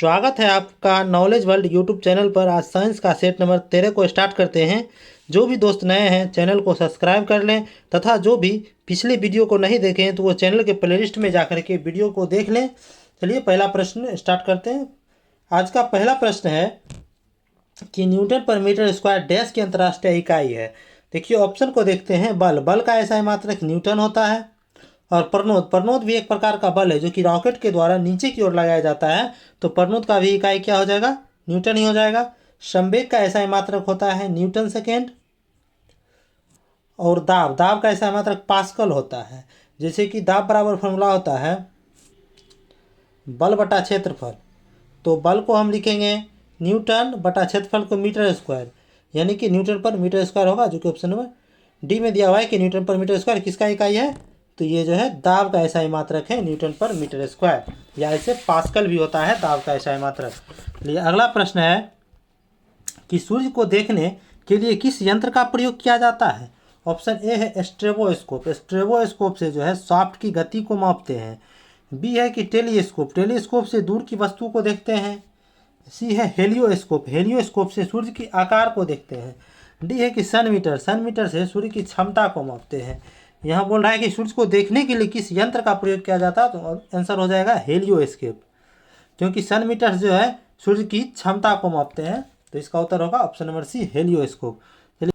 स्वागत है आपका नॉलेज वर्ल्ड यूट्यूब चैनल पर। आज साइंस का सेट नंबर 13 को स्टार्ट करते हैं। जो भी दोस्त नए हैं चैनल को सब्सक्राइब कर लें तथा जो भी पिछले वीडियो को नहीं देखे हैं तो वो चैनल के प्लेलिस्ट में जाकर के वीडियो को देख लें। चलिए पहला प्रश्न स्टार्ट करते हैं। आज का पहला प्रश्न है कि न्यूटन पर मीटर स्क्वायर डैश की अंतर्राष्ट्रीय इकाई है। देखिए ऑप्शन को देखते हैं। बल का ऐसा मात्रक न्यूटन होता है। और परनोद भी एक प्रकार का बल है जो कि रॉकेट के द्वारा नीचे की ओर लगाया जाता है, तो परनोद का भी इकाई क्या हो जाएगा? न्यूटन ही हो जाएगा। संवेग का ऐसा मात्रक होता है न्यूटन सेकेंड। और दाब का ऐसा मात्रक पास्कल होता है। जैसे कि दाब बराबर फॉर्मूला होता है बल बटा क्षेत्रफल, तो बल को हम लिखेंगे न्यूटन बटा क्षेत्रफल को मीटर स्क्वायर, यानी कि न्यूटन पर मीटर स्क्वायर होगा, जो कि ऑप्शन नंबर डी में दिया हुआ है कि न्यूटन पर मीटर स्क्वायर किसका इकाई है? तो ये जो है दाब का ऐसा मात्रक है न्यूटन पर मीटर स्क्वायर, या इसे पास्कल भी होता है दाब का ऐसा मात्रक। चलिए अगला प्रश्न है कि सूर्य को देखने के लिए किस यंत्र का प्रयोग किया जाता है? ऑप्शन ए है स्ट्रेबोस्कोप। स्ट्रेबोस्कोप से जो है शाफ्ट की गति को मापते हैं। बी है कि टेलीस्कोप से दूर की वस्तु को देखते हैं। सी है हेलियोस्कोप से सूर्य के आकार को देखते हैं। डी है कि सन मीटर से सूर्य की क्षमता को मापते हैं। यहाँ बोल रहा है कि सूर्य को देखने के लिए किस यंत्र का प्रयोग किया जाता है, तो आंसर हो जाएगा हेलियोस्कोप, क्योंकि सन मीटर जो है सूर्य की क्षमता को मापते हैं, तो इसका उत्तर होगा ऑप्शन नंबर सी हेलियोस्कोप। चलिए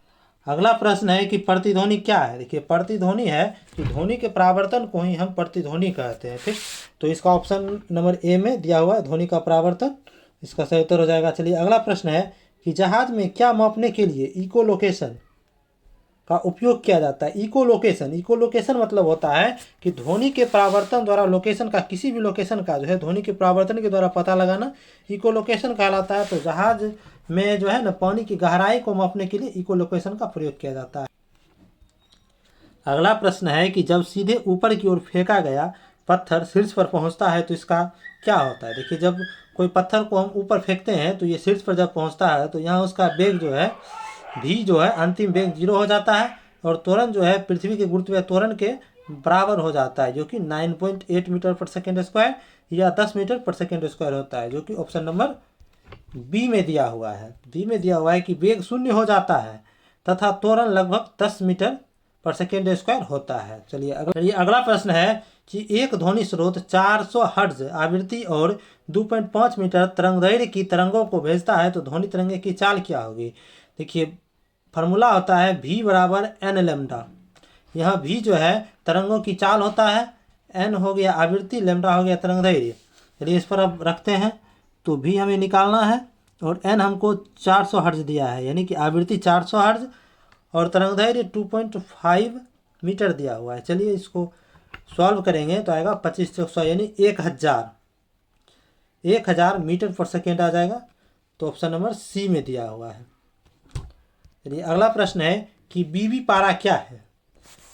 अगला प्रश्न है कि प्रतिध्वनि क्या है? देखिए प्रतिध्वनि है कि ध्वनि के परावर्तन को ही हम प्रतिध्वनि कहते हैं। ठीक, तो इसका ऑप्शन नंबर ए में दिया हुआ है ध्वनि का परावर्तन, इसका सही उत्तर हो जाएगा। चलिए अगला प्रश्न है कि जहाज में क्या मापने के लिए इकोलोकेशन का उपयोग किया जाता है? इकोलोकेशन मतलब होता है कि ध्वनि के परावर्तन द्वारा लोकेशन का, किसी भी लोकेशन का जो है ध्वनि के परावर्तन के द्वारा पता लगाना इकोलोकेशन कहलाता है। तो जहाज में जो है ना पानी की गहराई को मापने के लिए इकोलोकेशन का प्रयोग किया जाता है। अगला प्रश्न है कि जब सीधे ऊपर की ओर फेंका गया पत्थर शीर्ष पर पहुंचता है तो इसका क्या होता है? देखिए जब कोई पत्थर को हम ऊपर फेंकते हैं तो ये शीर्ष पर जब पहुंचता है तो यहाँ उसका वेग जो है भी जो है अंतिम वेग 0 हो जाता है, और त्वरण जो है पृथ्वी के गुरुत्वीय त्वरण के बराबर हो जाता है, जो कि 9.8 मीटर पर सेकेंड स्क्वायर या 10 मीटर पर सेकेंड स्क्वायर होता है, जो कि ऑप्शन नंबर बी में दिया हुआ है। बी में दिया हुआ है कि वेग 0 हो जाता है तथा त्वरण लगभग 10 मीटर पर सेकेंड स्क्वायर होता है। चलिए अगला प्रश्न है कि एक ध्वनि स्रोत 400 हर्ट्ज आवृत्ति और 2.5 मीटर तरंगदैर्घ्य की तरंगों को भेजता है, तो ध्वनि तरंगे की चाल क्या होगी? देखिए फार्मूला होता है v बराबर एन लेमडा। यहाँ v जो है तरंगों की चाल होता है, n हो गया आवृत्ति, लेमडा हो गया तरंगदैर्घ्य। चलिए इस पर अब रखते हैं, तो v हमें निकालना है और n हमको 400 हर्ट्ज दिया है, यानी कि आवृत्ति 400 हर्ट्ज और तरंगदैर्घ्य 2.5 मीटर दिया हुआ है। चलिए इसको सॉल्व करेंगे तो आएगा 25 से 100 यानी 1000 मीटर पर सेकेंड आ जाएगा, तो ऑप्शन नंबर सी में दिया हुआ है। चलिए अगला प्रश्न है कि बीबी पारा क्या है?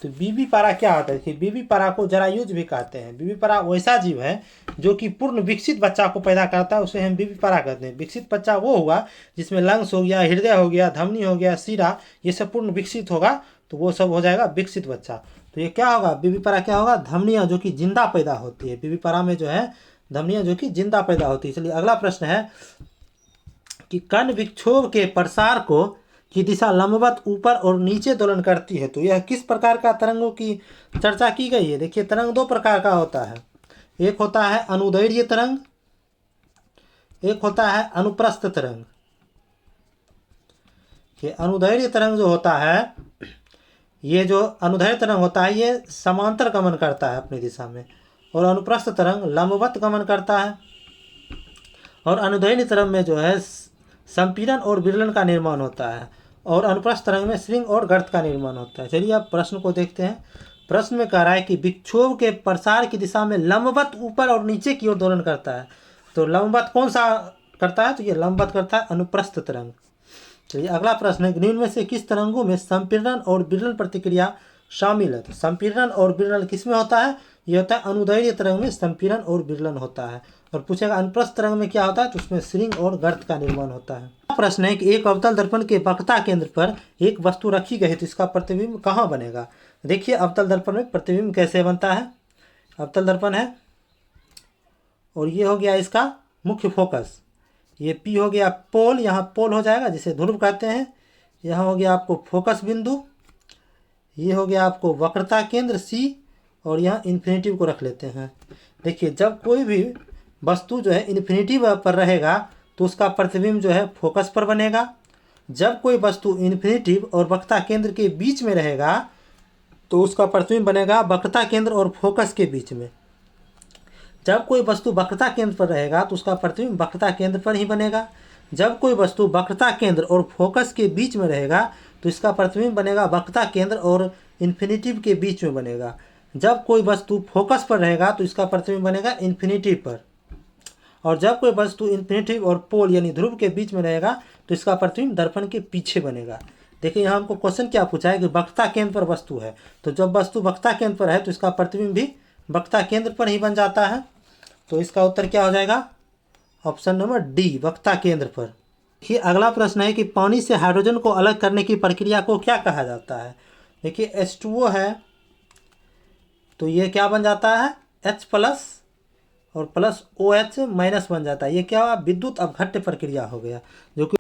तो बीबी पारा क्या होता है? देखिए बीबी पारा को जरायुज भी कहते हैं। बीबी पारा वैसा जीव है जो कि पूर्ण विकसित बच्चा को पैदा करता है, उसे हम बीबी पारा कहते हैं। विकसित बच्चा वो होगा जिसमें लंग्स हो गया, हृदय हो गया, धमनी हो गया, सिरा, ये सब पूर्ण विकसित होगा, तो वो सब हो जाएगा विकसित बच्चा। तो ये क्या होगा? बीबी पारा क्या होगा? धमनियाँ जो कि जिंदा पैदा होती है। बीबी पारा में जो है धमनियाँ जो कि जिंदा पैदा होती है। चलिए अगला प्रश्न है कि कण विक्षोभ के प्रसार को की दिशा लंबवत ऊपर और नीचे दोलन करती है, तो यह किस प्रकार का तरंगों की चर्चा की गई है? देखिए तरंग दो प्रकार का होता है, एक होता है अनुदैर्घ्य तरंग, एक होता है अनुप्रस्थ तरंग। ये अनुदैर्घ्य तरंग जो होता है, ये जो अनुदैर्घ्य तरंग होता है ये समांतर गमन करता है अपनी दिशा में, और अनुप्रस्थ तरंग लंबवत गमन करता है। और अनुदैर्घ्य तरंग में जो है संपीड़न और विरलन का निर्माण होता है, और अनुप्रस्थ तरंग में श्रृंग और गर्त का निर्माण होता है। चलिए अब प्रश्न को देखते हैं। प्रश्न में कह रहा है कि विक्षोभ के प्रसार की दिशा में लंबवत ऊपर और नीचे की ओर दोलन करता है, तो लंबवत कौन सा करता है? तो ये लंबवत करता है अनुप्रस्थ तरंग। चलिए अगला प्रश्न है, निम्न में से किस तरंगों में संपीड़न और विरलन प्रतिक्रिया शामिल है? तो संपीड़न और विरलन किस में होता है? ये होता है अनुदैर्घ्य तरंग में संपीड़न और विरलन होता है। और पूछेगा अनुप्रस्थ तरंग में क्या होता है? तो उसमें श्रृंग और गर्त का निर्माण होता है। प्रश्न है कि एक अवतल दर्पण के वक्रता केंद्र पर एक वस्तु रखी गई है, तो इसका प्रतिबिंब कहाँ बनेगा? देखिए अवतल दर्पण में प्रतिबिंब कैसे बनता है। अवतल दर्पण है और ये हो गया इसका मुख्य फोकस। ये P हो गया पोल, यहाँ पोल हो जाएगा जिसे ध्रुव कहते हैं। यहाँ हो गया आपको फोकस बिंदु, ये हो गया आपको वक्रता केंद्र C, और यहाँ इन्फिनेटिव को रख लेते हैं। देखिए जब कोई भी वस्तु जो है इन्फिनेटिव पर रहेगा तो उसका प्रतिबिंब जो है फोकस पर बनेगा। जब कोई वस्तु इन्फिनेटिव और वक्रता केंद्र के बीच में रहेगा तो उसका प्रतिबिंब बनेगा वक्रता केंद्र और फोकस के बीच में। जब कोई वस्तु वक्रता केंद्र पर रहेगा तो उसका प्रतिबिंब वक्रता केंद्र पर ही बनेगा। जब कोई वस्तु वक्रता केंद्र और फोकस के बीच में रहेगा तो इसका प्रतिबिंब बनेगा वक्रता केंद्र और इन्फिनेटिव के बीच में बनेगा। जब कोई वस्तु फोकस पर रहेगा तो इसका प्रतिबिंब बनेगा इन्फिनेटिव पर, और जब कोई वस्तु इन्फिनेटिव और पोल यानी ध्रुव के बीच में रहेगा तो इसका प्रतिबिंब दर्पण के पीछे बनेगा। देखिए यहाँ हमको क्वेश्चन क्या पूछा है कि वक्रता केंद्र पर वस्तु है, तो जब वस्तु वक्रता केंद्र पर है तो इसका प्रतिबिंब भी वक्रता केंद्र पर ही बन जाता है। तो इसका उत्तर क्या हो जाएगा? ऑप्शन नंबर डी, वक्रता केंद्र पर। देखिए अगला प्रश्न है कि पानी से हाइड्रोजन को अलग करने की प्रक्रिया को क्या कहा जाता है। देखिए H2O है तो ये क्या बन जाता है? H प्लस और प्लस OH माइनस बन जाता है। ये क्या हुआ? विद्युत अपघट्य प्रक्रिया हो गया। जो कि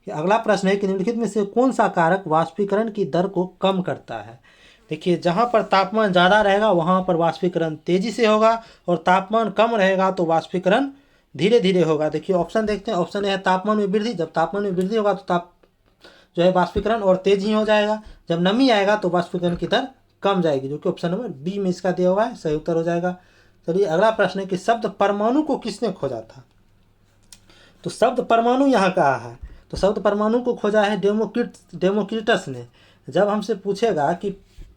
अगला प्रश्न है कि निम्नलिखित में से कौन सा कारक वाष्पीकरण की दर को कम करता है। देखिए जहाँ पर तापमान ज़्यादा रहेगा वहाँ पर वाष्पीकरण तेज़ी से होगा, और तापमान कम रहेगा तो वाष्पीकरण धीरे धीरे होगा। देखिए ऑप्शन देखते हैं। ऑप्शन ए है तापमान में वृद्धि। जब तापमान में वृद्धि होगा तो जो है वाष्पीकरण और तेज ही हो जाएगा। जब नमी आएगा तो वाष्पीकरण की दर कम जाएगी, जो कि ऑप्शन नंबर बी में इसका दिया हुआ है, सही उत्तर हो जाएगा। चलिए अगला प्रश्न है कि शब्द परमाणु को किसने खोजा था। तो शब्द परमाणु यहाँ कहा है, तो शब्द परमाणु को खोजा है डेमोक्रिटस ने। जब हमसे पूछेगा कि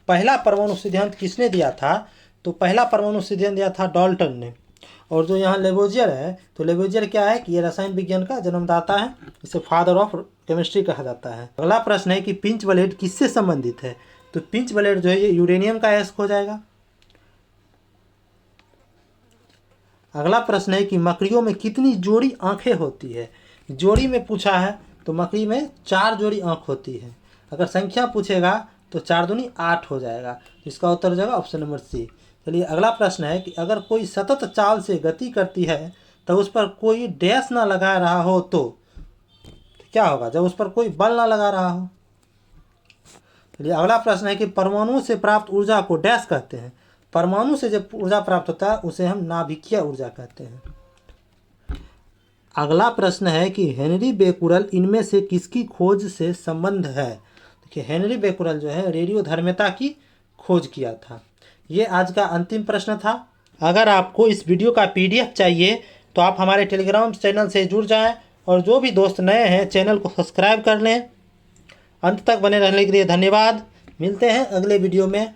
पहला परमाणु सिद्धांत किसने दिया था, तो पहला परमाणु सिद्धांत दिया था डाल्टन ने। और जो यहाँ लेबोजियर है, तो लेबोजियर क्या है कि ये रसायन विज्ञान का जन्मदाता है, इसे फादर ऑफ केमिस्ट्री कहा जाता है। अगला प्रश्न है कि पिंच ब्लेड किससे संबंधित है। तो पिंच ब्लेड जो है ये यूरेनियम का अयस्क हो जाएगा। अगला प्रश्न है कि मकड़ियों में कितनी जोड़ी आंखें होती है। जोड़ी में पूछा है तो मकड़ी में 4 जोड़ी आंख होती है। अगर संख्या पूछेगा तो 4 दूनी 8 हो जाएगा। इसका उत्तर हो जाएगा ऑप्शन नंबर सी। चलिए अगला प्रश्न है कि अगर कोई सतत चाल से गति करती है तो उस पर कोई डैश ना लगा रहा हो तो क्या होगा? जब उस पर कोई बल ना लगा रहा हो। चलिए अगला प्रश्न है कि परमाणु से प्राप्त ऊर्जा को डैश कहते हैं। परमाणु से जब ऊर्जा प्राप्त होता है उसे हम नाभिकीय ऊर्जा कहते हैं। अगला प्रश्न है कि हेनरी बेकुरल इनमें से किसकी खोज से संबंध है। देखिए हेनरी बेकुरल जो है रेडियोधर्मिता की खोज किया था। ये आज का अंतिम प्रश्न था। अगर आपको इस वीडियो का PDF चाहिए तो आप हमारे टेलीग्राम चैनल से जुड़ जाएं, और जो भी दोस्त नए हैं चैनल को सब्सक्राइब कर लें। अंत तक बने रहने के लिए धन्यवाद। मिलते हैं अगले वीडियो में।